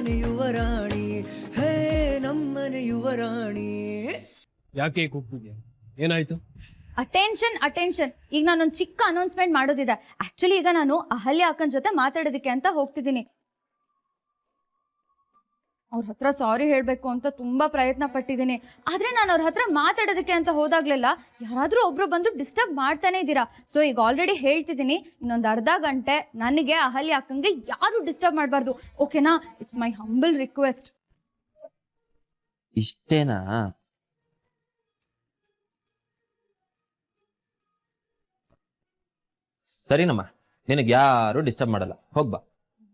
ನಮ್ಮನೆ ಯುವರಾಣಿ, ಹೇ ನಮ್ಮನೆ ಯುವರಾಣಿ. ಯಾಕೆ ಕೂಗ್ತಿದ್ಯಾ? ಏನಾಯ್ತು? Attention attention. ಈಗ ನಾನೊಂದು ಚಿಕ್ಕ ಅನೌನ್ಸ್ಮೆಂಟ್ ಮಾಡೋದಿದೆ. ಆಕ್ಚುಲಿ ಈಗ ನಾನು ಅಹಲ್ಯ ಅಕ್ಕನ ಜೊತೆ ಮಾತಾಡೋದಕ್ಕೆ ಅಂತ ಹೋಗ್ತಿದ್ದೀನಿ. ಅವ್ರ ಹತ್ರ ಸಾರಿ ಹೇಳಬೇಕು ಅಂತ ತುಂಬಾ ಪ್ರಯತ್ನ ಪಟ್ಟಿದ್ದೀನಿ. ಆದ್ರೆ ನಾನು ಅವ್ರ ಹತ್ರ ಮಾತಾಡೋದಕ್ಕೆ ಅಂತ ಹೋದಾಗ್ಲೆಲ್ಲ ಯಾರಾದ್ರೂ ಒಬ್ರು ಬಂದು ಡಿಸ್ಟರ್ಬ್ ಮಾಡ್ತಾನೆ ಇದ್ದೀರಾ. ಸೊ ಈಗ ಆಲ್ರೆಡಿ ಹೇಳ್ತಿದ್ದೀನಿ, ಇನ್ನೊಂದು ಅರ್ಧ ಗಂಟೆ ನನಗೆ ಅಹಲ್ಯ ಅಕ್ಕಂಗೆ ಯಾರು ಡಿಸ್ಟರ್ಬ್ ಮಾಡಬಾರ್ದು. ಓಕೆನಾ? It's my humble request. ಇಷ್ಟೇನಾ? ಸರಿನಮ್ಮ, ನಿನಗೆ ಯಾರು ಡಿಸ್ಟರ್ಬ್ ಮಾಡಲ್ಲ, ಹೋಗ್ಬಾ.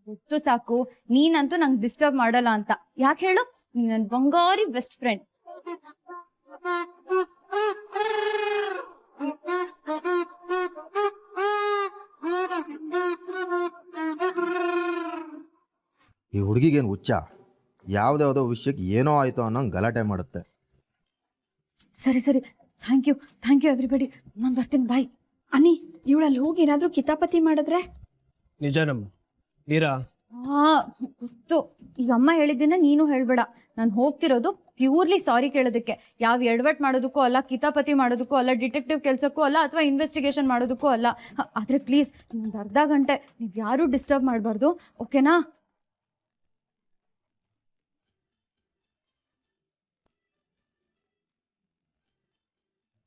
ಗೊತ್ತು ಸಾಕು, ನೀನಂತೂ ನಂಗೆ ಡಿಸ್ಟರ್ಬ್ ಮಾಡಲ್ಲ ಅಂತ. ಯಾಕೆ ಹೇಳು? ನೀನ್ ನನ್ನ ಬಂಗಾರಿ ಬೆಸ್ಟ್ ಫ್ರೆಂಡ್. ಈ ಹುಡುಗಿಗೇನು ಹುಚ್ಚ? ಯಾವ್ದಾವುದೋ ವಿಷಯಕ್ಕೆ ಏನೋ ಆಯ್ತು ಅನ್ನೋ ಗಲಾಟೆ ಮಾಡುತ್ತೆ. ಸರಿ ಸರಿ, ಥ್ಯಾಂಕ್ ಯು ಎವ್ರಿಬಡಿ. ನಾನು ಬರ್ತೀನಿ, ಬಾಯ್. ಅನಿ, ಇವಳಲ್ಲಿ ಹೋಗಿ ಏನಾದ್ರೂ ಕಿತಾಪತಿ ಮಾಡಿದ್ರೆ? ನಿಜನಮ್ಮ. ನೀರಾ? ಹಾ ಗೊತ್ತು. ಈಗ ಅಮ್ಮ ಹೇಳಿದ್ದನ್ನ ನೀನು ಹೇಳ್ಬೇಡ. ನಾನು ಹೋಗ್ತಿರೋದು ಪ್ಯೂರ್ಲಿ ಸಾರಿ ಕೇಳೋದಕ್ಕೆ. ಯಾವ ಎಡವಟ್ ಮಾಡೋದಕ್ಕೂ ಅಲ್ಲ, ಕಿತಾಪತಿ ಮಾಡೋದಕ್ಕೂ ಅಲ್ಲ, ಡಿಟೆಕ್ಟಿವ್ ಕೆಲಸಕ್ಕೂ ಅಲ್ಲ, ಅಥವಾ ಇನ್ವೆಸ್ಟಿಗೇಷನ್ ಮಾಡೋದಕ್ಕೂ ಅಲ್ಲ. ಆದ್ರೆ ಪ್ಲೀಸ್ ಇನ್ನೊಂದು ಅರ್ಧ ಗಂಟೆ ನೀವು ಯಾರು ಡಿಸ್ಟರ್ಬ್ ಮಾಡಬಾರ್ದು, ಓಕೆನಾ?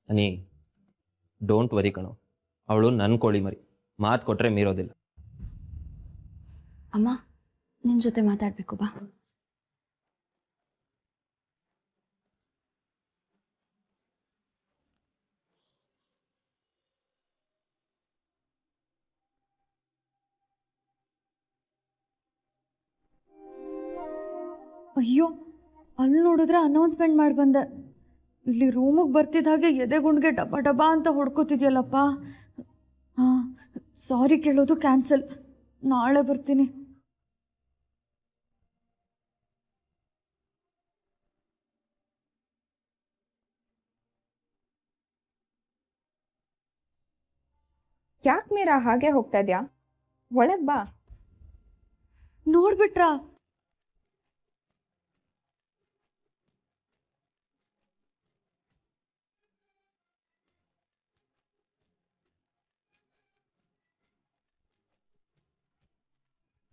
ಅನಿ, ಡೋಂಟ್ ವರಿ ಕಣೋ, ಅವಳು ನನ್ನ ಕೋಳಿ ಮರಿ, ಮಾತು ಕೊಟ್ರೆ ಮೀರೋದಿಲ್ಲ. ಅಮ್ಮ, ನಿನ್ ಜೊತೆ ಮಾತಾಡ್ಬೇಕು, ಬಾ. ಅಯ್ಯೋ, ಅಲ್ಲಿ ನೋಡಿದ್ರೆ ಅನೌನ್ಸ್ಮೆಂಟ್ ಮಾಡಿ ಬಂದೆ. ಇಲ್ಲಿ ರೂಮಿಗೆ ಬರ್ತಿದ್ದ ಹಾಗೆ ಎದೆಗುಂಡ್ಗೆ ಡಬ್ಬ ಡಬ್ಬ ಅಂತ ಹೊಡ್ಕೋತಿದ್ಯಲ್ಲಪ್ಪ. ಹಾಂ, ಸಾರಿ ಕೇಳೋದು ಕ್ಯಾನ್ಸಲ್. ನಾಳೆ ಬರ್ತೀನಿ. ಯಾಕೆ ಮೀರಾ ಹಾಗೆ ಹೋಗ್ತಾ ಇದ್ಯಾ? ಒಳಗ್ ಬಾ. ನೋಡ್ಬಿಟ್ರಾ?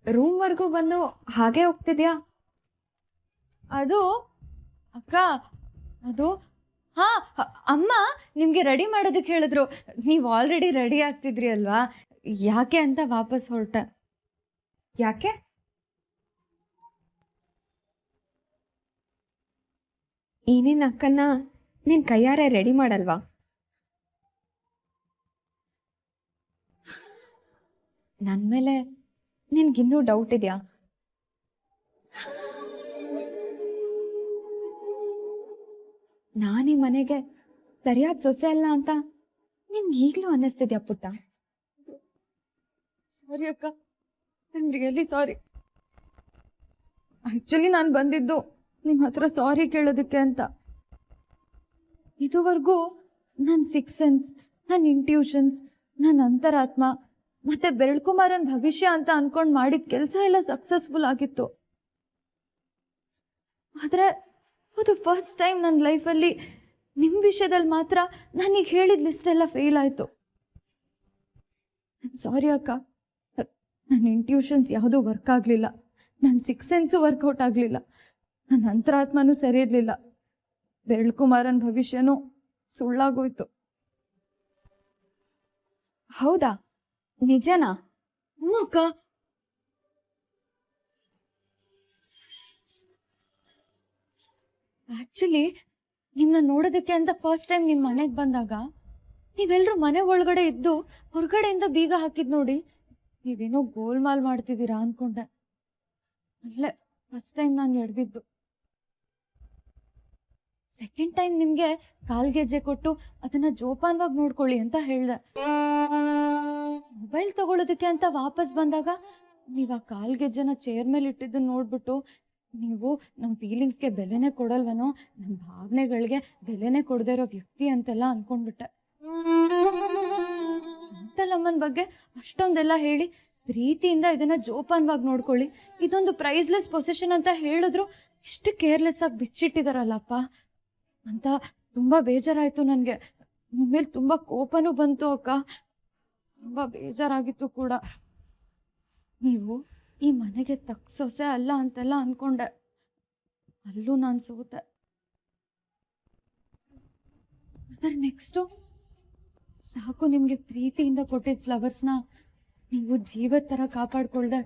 ರೂಮ್ವರೆಗೂ ಬಂದು ಹಾಗೆ ಹೋಗ್ತಿದ್ಯಾ? ಅದು ಅಕ್ಕ, ಅದು ಹಾ, ಅಮ್ಮ ನಿಮಗೆ ರೆಡಿ ಮಾಡೋದಕ್ಕೆ ಹೇಳಿದ್ರು. ನೀವು ಆಲ್ರೆಡಿ ರೆಡಿ ಆಗ್ತಿದ್ರಿ ಅಲ್ವಾ, ಯಾಕೆ ಅಂತ ವಾಪಸ್ ಹೊರಟೆ. ಯಾಕೆ? ಈ ನಿನ್ನ ಅಕ್ಕನ್ನ ನಿನ್ ಕೈಯಾರೆ ರೆಡಿ ಮಾಡಲ್ವಾ? ನನ್ ಮೇಲೆ ನಿನ್ಗಿನ್ನೂ ಡೌಟ್ ಇದೆಯಾ? ನಾನೀ ಮನೆಗೆ ಸರಿಯಾದ ಸೊಸೆ ಅಲ್ಲ ಅಂತ ನಿನ್ಗೆ ಈಗಲೂ ಅನ್ನಿಸ್ತಿದ್ಯಾ ಪುಟ್ಟ? ಸಾರಿ ಅಕ್ಕ, ಐಮ್ ರಿಯಲಿ ಸಾರಿ. ಆ್ಯಕ್ಚುಲಿ ನಾನು ಬಂದಿದ್ದು ನಿಮ್ಮ ಹತ್ರ ಸಾರಿ ಕೇಳೋದಕ್ಕೆ ಅಂತ. ಇದುವರೆಗೂ ನನ್ನ ಸಿಕ್ಸ್ ಸೆನ್ಸ್, ನನ್ನ ಇಂಟ್ಯೂಷನ್ಸ್, ನನ್ನ ಅಂತರಾತ್ಮ ಮತ್ತೆ ಬೆರಳ್ಕುಮಾರನ್ ಭವಿಷ್ಯ ಅಂತ ಅನ್ಕೊಂಡು ಮಾಡಿದ ಕೆಲಸ ಎಲ್ಲ ಸಕ್ಸಸ್ಫುಲ್ ಆಗಿತ್ತು. ಆದರೆ ಫಾರ್ ದ ಫಸ್ಟ್ ಟೈಮ್ ನನ್ನ ಲೈಫಲ್ಲಿ ನಿಮ್ಮ ವಿಷಯದಲ್ಲಿ ಮಾತ್ರ ನಾನೀಗ ಹೇಳಿದ ಲಿಸ್ಟ್ ಎಲ್ಲ ಫೇಲ್ ಆಯಿತು. ಸಾರಿ ಅಕ್ಕ, ನನ್ನ ಇಂಟ್ಯೂಷನ್ಸ್ ಯಾವುದೂ ವರ್ಕ್ ಆಗಲಿಲ್ಲ, ನನ್ನ ಸಿಕ್ಸ್ ಸೆನ್ಸು ವರ್ಕೌಟ್ ಆಗಲಿಲ್ಲ, ನನ್ನ ಅಂತರಾತ್ಮನೂ ಸರಿ ಇರಲಿಲ್ಲ, ಬೆರಳ್ಕುಮಾರನ್ ಭವಿಷ್ಯನೂ ಸುಳ್ಳಾಗೋಯ್ತು. ಹೌದಾ? ನಿಜನಾ? ಹ್ಞೂ ಅಕ್ಕ. ಆ್ಯಕ್ಚುಲಿ ನಿಮ್ಮನ್ನ ನೋಡೋದಕ್ಕೆ ಅಂತ ಫಸ್ಟ್ ಟೈಮ್ ನಿಮ್ಮ ಮನೆಗೆ ಬಂದಾಗ ನೀವೆಲ್ಲರೂ ಮನೆ ಒಳಗಡೆ ಇದ್ದು ಹೊರಗಡೆಯಿಂದ ಬೀಗ ಹಾಕಿದ್ ನೋಡಿ ನೀವೇನೋ ಗೋಲ್ಮಾಲ್ ಮಾಡ್ತಿದ್ದೀರಾ ಅನ್ಕೊಂಡೆ. ಅಲ್ಲೇ ಫಸ್ಟ್ ಟೈಮ್ ನಾನು ಎಡವಿದ್ದು. ಸೆಕೆಂಡ್ ಟೈಮ್ ನಿಮಗೆ ಕಾಲ್ಗೆಜ್ಜೆ ಕೊಟ್ಟು ಅದನ್ನ ಜೋಪಾನವಾಗಿ ನೋಡ್ಕೊಳ್ಳಿ ಅಂತ ಹೇಳ್ದೆ. ಮೊಬೈಲ್ ತಗೊಳ್ಳೋದಕ್ಕೆ ಅಂತ ವಾಪಸ್ ಬಂದಾಗ ನೀವು ಆ ಕಾಲ್ಗೆಜ್ಜೆನ ಚೇರ್ ಮೇಲೆ ಇಟ್ಟಿದ್ದನ್ನ ನೋಡ್ಬಿಟ್ಟು ನೀವು ನಮ್ಮ ಫೀಲಿಂಗ್ಸ್ಗೆ ಬೆಲೆನೇ ಕೊಡಲ್ವನೋ, ನಮ್ಮ ಭಾವನೆಗಳಿಗೆ ಬೆಲೆನೇ ಕೊಡದೇ ಇರೋ ವ್ಯಕ್ತಿ ಅಂತೆಲ್ಲ ಅನ್ಕೊಂಡ್ಬಿಟ್ಟೆ. ಶಾಂತಲಮ್ಮನ ಬಗ್ಗೆ ಅಷ್ಟೊಂದೆಲ್ಲ ಹೇಳಿ ಪ್ರೀತಿಯಿಂದ ಇದನ್ನ ಜೋಪಾನವಾಗಿ ನೋಡ್ಕೊಳ್ಳಿ, ಇದೊಂದು ಪ್ರೈಸ್ಲೆಸ್ ಪೊಸಿಷನ್ ಅಂತ ಹೇಳಿದ್ರು ಇಷ್ಟು ಕೇರ್ಲೆಸ್ ಆಗಿ ಬಿಚ್ಚಿಟ್ಟಿದಾರಲ್ಲಪ್ಪ ಅಂತ ತುಂಬಾ ಬೇಜಾರಾಯ್ತು ನನಗೆ. ನಿಮ್ಮೇಲೆ ತುಂಬಾ ಕೋಪನೂ ಬಂತು ಅಕ್ಕ, ತುಂಬಾ ಬೇಜಾರಾಗಿತ್ತು ಕೂಡ. ನೀವು ಈ ಮನೆಗೆ ತಕ್ಕ ಸೊಸೆ ಅಲ್ಲ ಅಂತೆಲ್ಲ ಅನ್ಕೊಂಡೆ, ಅಲ್ಲೂ ನಾನು ಸೋತೆ. ಅದರ ನೆಕ್ಸ್ಟು ಸಾಕು, ನಿಮಗೆ ಪ್ರೀತಿಯಿಂದ ಕೊಟ್ಟಿದ್ದ ಫ್ಲವರ್ಸ್ನ ನೀವು ಜೀವದ ಥರ ಕಾಪಾಡ್ಕೊಳ್ದೆ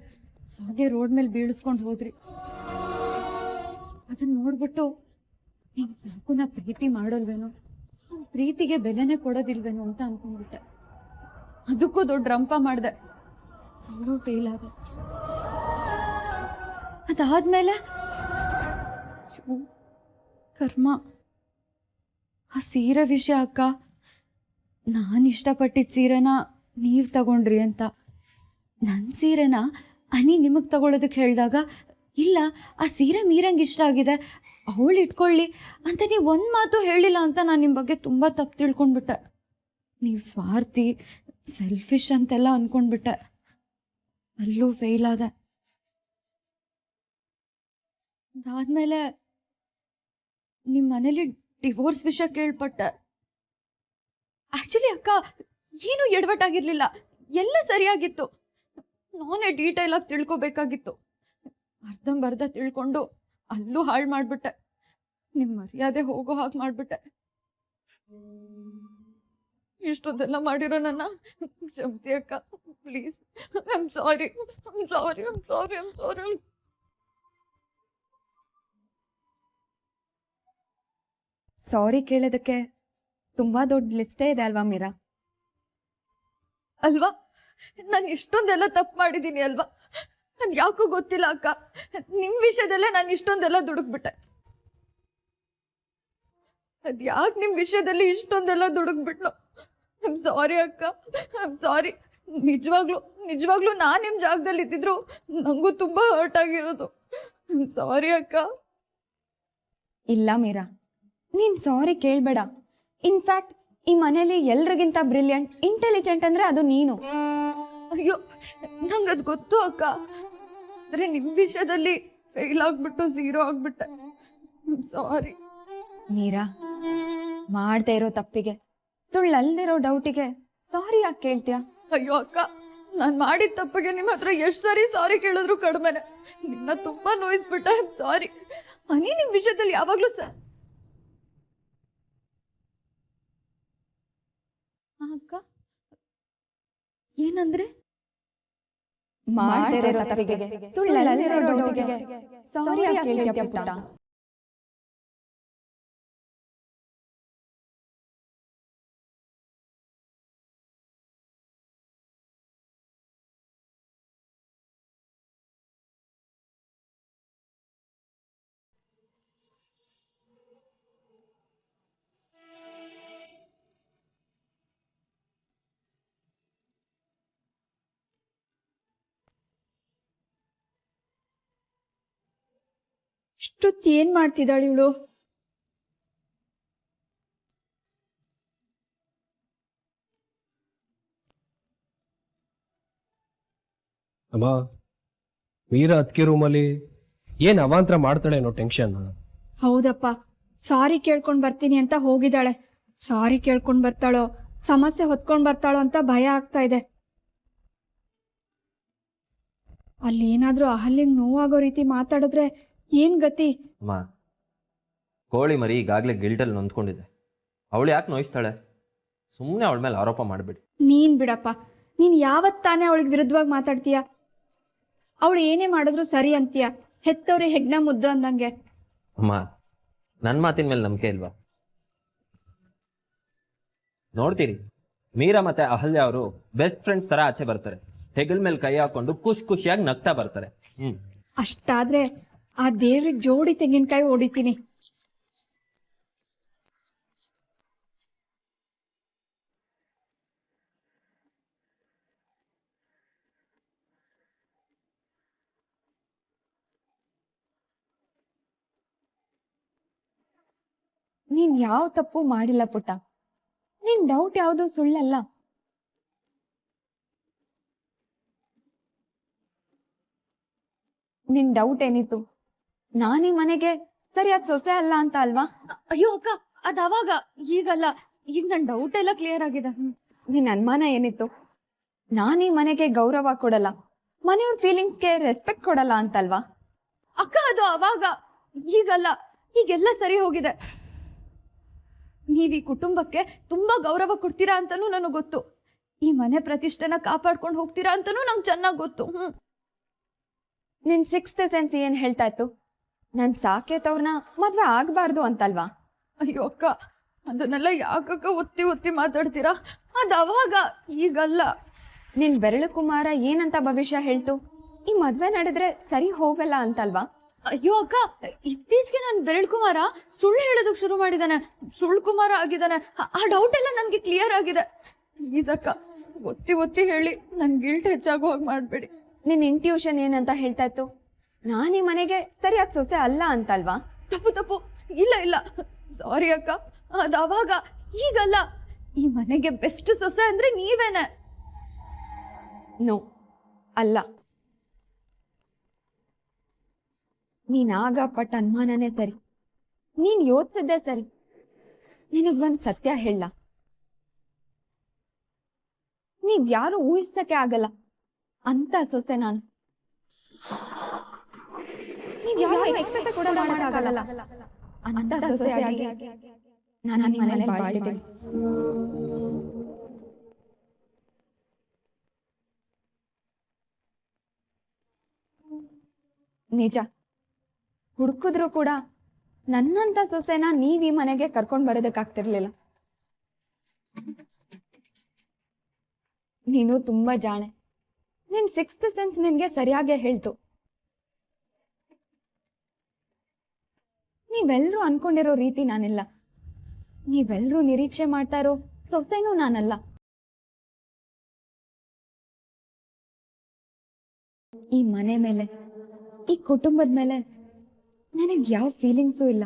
ಹಾಗೆ ರೋಡ್ ಮೇಲೆ ಬೀಳಿಸ್ಕೊಂಡು ಹೋದ್ರಿ. ಅದನ್ನ ನೋಡ್ಬಿಟ್ಟು ನೀವು ಸಾಕು, ನಾ ಪ್ರೀತಿ ಮಾಡೋಲ್ವೇನೋ, ಪ್ರೀತಿಗೆ ಬೆಲೆನೇ ಕೊಡೋದಿಲ್ವೇನೋ ಅಂತ ಅನ್ಕೊಂಡ್ಬಿಟ್ಟೆ. ಅದಕ್ಕೂ ದೊಡ್ಡ ರಂಪ ಮಾಡಿದೆ, ಅವಳು ಫೇಲ್ ಆದ. ಅದಾದ್ಮೇಲೆ ಕರ್ಮ, ಆ ಸೀರೆ ವಿಷಯ ಅಕ್ಕ, ನಾನು ಇಷ್ಟಪಟ್ಟಿದ್ದ ಸೀರೆನ ನೀವು ತಗೊಂಡ್ರಿ ಅಂತ. ನನ್ನ ಸೀರೆನ ಅನಿ ನಿಮಗೆ ತಗೊಳ್ಳೋದಕ್ಕೆ ಹೇಳಿದಾಗ, ಇಲ್ಲ ಆ ಸೀರೆ ಮೀರಂಗೆ ಇಷ್ಟ ಆಗಿದೆ ಅವಳು ಇಟ್ಕೊಳ್ಳಿ ಅಂತ ನೀವು ಒಂದು ಮಾತು ಹೇಳಿಲ್ಲ ಅಂತ ನಾನು ನಿಮ್ಮ ಬಗ್ಗೆ ತುಂಬ ತಪ್ಪು ತಿಳ್ಕೊಂಡ್ಬಿಟ್ಟೆ. ನೀವು ಸ್ವಾರ್ಥಿ, ಸೆಲ್ಫಿಶ್ ಅಂತೆಲ್ಲ ಅಂದ್ಕೊಂಡ್ಬಿಟ್ಟೆ, ಅಲ್ಲೂ ಫೇಲ್ ಆದೆ. ಅದಾದಮೇಲೆ ನಿಮ್ಮ ಮನೇಲಿ ಡಿವೋರ್ಸ್ ವಿಷಯ ಕೇಳ್ಪಟ್ಟೆ. ಆ್ಯಕ್ಚುಲಿ ಅಕ್ಕ, ಏನೂ ಎಡವಟ್ಟಾಗಿರಲಿಲ್ಲ, ಎಲ್ಲ ಸರಿಯಾಗಿತ್ತು. ನಾನೇ ಡೀಟೇಲಾಗಿ ತಿಳ್ಕೊಬೇಕಾಗಿತ್ತು. ಅರ್ಧಂಬರ್ಧ ತಿಳ್ಕೊಂಡು ಅಲ್ಲೂ ಹಾಳು ಮಾಡಿಬಿಟ್ಟೆ, ನಿಮ್ಮ ಮರ್ಯಾದೆ ಹೋಗೋ ಹಾಗೆ ಮಾಡಿಬಿಟ್ಟೆ. ಇಷ್ಟೊಂದೆಲ್ಲ ಮಾಡಿರೋ ನನ್ನ ಕ್ಷಮಿಸಿ ಅಕ್ಕ, please. I am sorry. Sorry ಕೇಳೋದಕ್ಕೆ ತುಂಬಾ ದೊಡ್ಡ ಲಿಸ್ಟೇ ಇದೆ ಅಲ್ವಾ ಮೀರಾ? ಅಲ್ವಾ, ನಾನು ಇಷ್ಟೊಂದೆಲ್ಲ ತಪ್ಪು ಮಾಡಿದ್ದೀನಿ ಅಲ್ವಾ? ಅದು ಯಾಕೋ ಗೊತ್ತಿಲ್ಲ ಅಕ್ಕ, ನಿಮ್ಮ ವಿಷಯದಲ್ಲೇ ನಾನು ಇಷ್ಟೊಂದೆಲ್ಲ ದುಡುಕ್ಬಿಟ್ಟೆ. ಅದು ಯಾಕೆ ನಿಮ್ಮ ವಿಷಯದಲ್ಲಿ ಇಷ್ಟೊಂದೆಲ್ಲ ದುಡುಕ್ಬಿಟ್ಲು? ಐ ಆಮ್ ಸಾರಿ ಅಕ್ಕ, ಐ ಆಮ್ ಸಾರಿ. ನಿಜವಾಗ್ಲೂ ನಾನು ನಿಮ್ಮ ಜಾಗದಲ್ಲಿ ಇದ್ದಿದ್ರು ನನಗೂ ತುಂಬ ಹರ್ಟ್ ಆಗಿರೋದು. ಐ ಆಮ್ ಸಾರಿ ಅಕ್ಕ. ಇಲ್ಲ ಮೀರಾ, ನೀನ್ ಸಾರಿ ಕೇಳಬೇಡ. ಇನ್ಫ್ಯಾಕ್ಟ್ ಈ ಮನೇಲಿ ಎಲ್ರಿಗಿಂತ ಬ್ರಿಲಿಯಂಟ್, ಇಂಟೆಲಿಜೆಂಟ್ ಅಂದ್ರೆ ಅದು ನೀನು. ಅಯ್ಯೋ, ನಂಗದು ಗೊತ್ತು ಅಕ್ಕ, ಆದರೆ ನಿಮ್ಮ ವಿಷಯದಲ್ಲಿ ಫೇಲ್ ಆಗ್ಬಿಟ್ಟು ಝೀರೋ ಆಗ್ಬಿಟ್ಟೆ. ಸಾರಿ ಮೀರಾ. ಮಾಡ್ತಾ ಇರೋ ತಪ್ಪಿಗೆ, ಸುಳ್ಳಲ್ದಿರೋ ಡೌಟಿಗೆ ಸಾರಿ ಯಾಕೆ ಕೇಳ್ತೀಯ? ಅಯ್ಯೋ ಅಕ್ಕ, ನಾನು ಮಾಡಿದ ತಪ್ಪಿಗೆ ನಿಮ್ಮ ಹತ್ರ ಎಷ್ಟು ಸಾರಿ ಸಾರಿ ಕೇಳಿದ್ರು ಕಡಿಮೆನೆ. ನಿನ್ನ ತುಂಬ ನೋಯಿಸ್ಬಿಟ್ಟೆ. ಸಾರಿ. ಅನಿ ನಿಮ್ಮ ವಿಷಯದಲ್ಲಿ ಯಾವಾಗಲೂ ಅಕ್ಕ ಏನಂದ್ರೆ? ಮಾಡ್ತಾ ಇರೋ ತಪ್ಪಿಗೆ, ಸುಳ್ಳಲ್ದಿರೋ ಡೌಟಿಗೆ ಸಾರಿ ಯಾಕೆ ಕೇಳ್ತೀಯ ಪುಟ್ಟ? ಇಷ್ಟೊತ್ತು ಏನ್ ಮಾಡ್ತಿದ್ದಾಳೆ ಇವಳು? ಅಮ್ಮ, ಮೀರಾ ಅದಕ್ಕೆ ರೂಮಲ್ಲಿ ಏನು ಅವಾಂತರ ಮಾಡ್ತಾಳೆ ಅನ್ನೋ ಟೆನ್ಷನ್. ಹೌದಪ್ಪ, ಸಾರಿ ಕೇಳ್ಕೊಂಡು ಬರ್ತೀನಿ ಅಂತ ಹೋಗಿದ್ದಾಳೆ. ಸಾರಿ ಕೇಳ್ಕೊಂಡು ಬರ್ತಾಳೋ, ಸಮಸ್ಯೆ ಹೊತ್ಕೊಂಡು ಬರ್ತಾಳೋ ಅಂತ ಭಯ ಆಗ್ತಾ ಇದೆ. ಅಲ್ಲಿ ಏನಾದರೂ ಅಹಲ್ಯಂಗೆ ನೋವಾಗೋ ರೀತಿ ಮಾತಾಡಿದ್ರೆ ಏನ್ ಗತಿ? ಅಮ್ಮ, ಕೋಳಿ ಮರಿ ಈಗಾಗಲೇ ಗಿಲ್ಟಲ್ಲಿ ನೊಂದ್ಕೊಂಡಿದೆ, ಅವಳು ಯಾಕೆ ನೋಯಿಸ್ತಾಳೆ? ಸುಮ್ಮನೆ ಅವಳ ಮೇಲೆ ಆರೋಪ ಮಾಡಬೇಡಿ. ನೀನ್ ಬಿಡಪ್ಪ, ನೀನ್ ಯಾವತ್ತಾನೆ ಅವಳಿಗೆ ವಿರುದ್ಧವಾಗಿ ಮಾತಾಡ್ತೀಯ? ಅವಳು ಏನೇ ಮಾಡಿದ್ರು ಸರಿ ಅಂತೀಯ, ಹೆತ್ತವ್ರೆ ಹೆಗ್ನ ಮುದ್ದು ಅಂದಂಗೆ. ಅಮ್ಮ, ನನ್ನ ಮಾತಿನ ಮೇಲೆ ನಂಬಿಕೆ ಇಲ್ವಾ? ನೋಡ್ತೀರಿ, ಮೀರಾ ಮತ್ತೆ ಅಹಲ್ಯ ಅವರು ಬೆಸ್ಟ್ ಫ್ರೆಂಡ್ಸ್ ತರ ಆಚೆ ಬರ್ತಾರೆ, ಹೆಗಲ್ ಮೇಲೆ ಕೈ ಹಾಕೊಂಡು ಖುಷಿಯಾಗಿ ನಗ್ತಾ ಬರ್ತಾರೆ. ಅಷ್ಟಾದ್ರೆ ಆ ದೇವ್ರಿಗೆ ಜೋಡಿ ತೆಂಗಿನಕಾಯಿ ಹೊಡಿತೀನಿ. ನೀನ್ ಯಾವ ತಪ್ಪು ಮಾಡಿಲ್ಲ ಪುಟ್ಟ. ನಿನ್ ಡೌಟ್ ಯಾವುದು ಸುಳ್ಳಲ್ಲ. ನಿನ್ ಡೌಟ್ ಏನಿತ್ತು? ನಾನೀ ಮನೆಗೆ ಸರಿಯಾದ ಸೊಸೆ ಅಲ್ಲ ಅಂತ ಅಲ್ವಾ? ಅಯ್ಯೋ ಅಕ್ಕ, ಅದ್ ಅವಾಗ, ಈಗಲ್ಲ. ಈಗ ನನ್ ಡೌಟ್ ಎಲ್ಲ ಕ್ಲಿಯರ್ ಆಗಿದೆ. ನಿನ್ ಅನುಮಾನ ಏನಿತ್ತು? ನಾನೀ ಮನೆಗೆ ಗೌರವ ಕೊಡಲ್ಲ, ಮನೆಯವ್ರ ಫೀಲಿಂಗ್ಸ್ಗೆ ರೆಸ್ಪೆಕ್ಟ್ ಕೊಡಲ್ಲ ಅಂತಲ್ವಾ? ಅಕ್ಕ ಅದು ಅವಾಗ, ಈಗಲ್ಲ. ಈಗೆಲ್ಲ ಸರಿ ಹೋಗಿದೆ. ನೀವ್ ಈ ಕುಟುಂಬಕ್ಕೆ ತುಂಬಾ ಗೌರವ ಕೊಡ್ತೀರಾ ಅಂತಾನೂ ನನಗೆ ಗೊತ್ತು. ಈ ಮನೆ ಪ್ರತಿಷ್ಠೆನ ಕಾಪಾಡ್ಕೊಂಡು ಹೋಗ್ತೀರಾ ಅಂತಾನೂ ನಂಗೆ ಚೆನ್ನಾಗಿ ಗೊತ್ತು. ನಿನ್ ಸಿಕ್ಸ್ತ್ ಸೆನ್ಸ್ ಏನ್ ಹೇಳ್ತಾ ಇತ್ತು? ನನ್ ಸಾಕೇತವ್ರನ್ನ ಮದ್ವೆ ಆಗ್ಬಾರ್ದು ಅಂತಲ್ವಾ? ಅಯ್ಯೋ ಅಕ್ಕ, ಅದನ್ನೆಲ್ಲ ಯಾಕಕ್ಕ ಒತ್ತಿ ಒತ್ತಿ ಮಾತಾಡ್ತೀರಾ? ಅದು ಅವಾಗ, ಈಗಲ್ಲ. ನಿನ್ ಬೆರಳು ಕುಮಾರ ಏನಂತ ಭವಿಷ್ಯ ಹೇಳ್ತು? ಈ ಮದ್ವೆ ನಡೆದ್ರೆ ಸರಿ ಹೋಗಲ್ಲ ಅಂತಲ್ವಾ? ಅಯ್ಯೋ ಅಕ್ಕ, ಇತ್ತೀಚೆಗೆ ನಾನು ಬೆರಳ್ ಕುಮಾರ ಸುಳ್ಳು ಹೇಳೋದಕ್ಕೆ ಶುರು ಮಾಡಿದಾನೆ, ಸುಳ್ಳು ಕುಮಾರ ಆಗಿದ್ದಾನೆ. ಆ ಡೌಟ್ ಎಲ್ಲ ನನಗೆ ಕ್ಲಿಯರ್ ಆಗಿದೆ. ಪ್ಲೀಸ್ ಅಕ್ಕ, ಒತ್ತಿ ಒತ್ತಿ ಹೇಳಿ ನನ್ ಗಿಲ್ಟ್ ಹೆಚ್ಚಾಗೋ ಹಾಗೆ ಮಾಡಬೇಡಿ. ನಿನ್ ಇಂಟ್ಯೂಷನ್ ಏನಂತ ಹೇಳ್ತಾ ಇತ್ತು? ನಾನ್ ಈ ಮನೆಗೆ ಸರಿಯಾದ ಸೊಸೆ ಅಲ್ಲ ಅಂತಲ್ವಾ? ತಪ್ಪು, ಇಲ್ಲ ಇಲ್ಲ, ಸಾರಿ ಅಕ್ಕ, ಅದು ಅವಾಗ, ಈಗಲ್ಲ. ಈ ಮನೆಗೆ ಬೆಸ್ಟ್ ಸೊಸೆ ಅಂದ್ರೆ ನೀವೇನೆ. ನೋ, ಅಲ್ಲ. ನೀನಾಗ ಪಟ್ಟ ಅನುಮಾನನೇ ಸರಿ, ನೀನ್ ಯೋಚಿಸಿದ್ದೆ ಸರಿ. ನಿನಗೊಂದ್ ಸತ್ಯ ಹೇಳ, ನೀವ್ ಯಾರು ಊಹಿಸಕ್ಕೆ ಆಗಲ್ಲ ಅಂತ ಸೊಸೆ ನಾನು. ನೀವ್ ಯಾರು ಎಕ್ಸ್ಪೆಕ್ಟ್ ಕೂಡ ಮಾಡಕ್ಕಾಗಲ್ಲ ಅಂತ ಸೊಸೆ ಆಗಿ ನಾನು ನಿಮ್ಮ ಮನೇಲಿ ಬಾಳ್ತಿದ್ದೀನಿ. ನಿಜ, ಹುಡುಕಿದ್ರು ಕೂಡ ನನ್ನಂತ ಸೊಸೆನ ನೀವ್ ಈ ಮನೆಗೆ ಕರ್ಕೊಂಡ್ ಬರೋದಕ್ಕಾಗ್ತಿರ್ಲಿಲ್ಲ. ನೀನು ತುಂಬಾ ಜಾಣೆ. ನಿನ್ ಸಿಕ್ಸ್ತ್ ಸೆನ್ಸ್ ನಿನ್ಗೆ ಸರಿಯಾಗೇ ಹೇಳ್ತು. ನೀವೆಲ್ರೂ ಅನ್ಕೊಂಡಿರೋ ರೀತಿ ನಾನಿಲ್ಲ. ನೀವೆಲ್ರೂ ನಿರೀಕ್ಷೆ ಮಾಡ್ತಾ ಇರೋ ಸೊಸೆನೂ ನಾನಲ್ಲ. ಈ ಮನೆ ಮೇಲೆ, ಈ ಕುಟುಂಬದ ಮೇಲೆ ನನಗೆ ಯಾವ ಫೀಲಿಂಗ್ಸೂ ಇಲ್ಲ.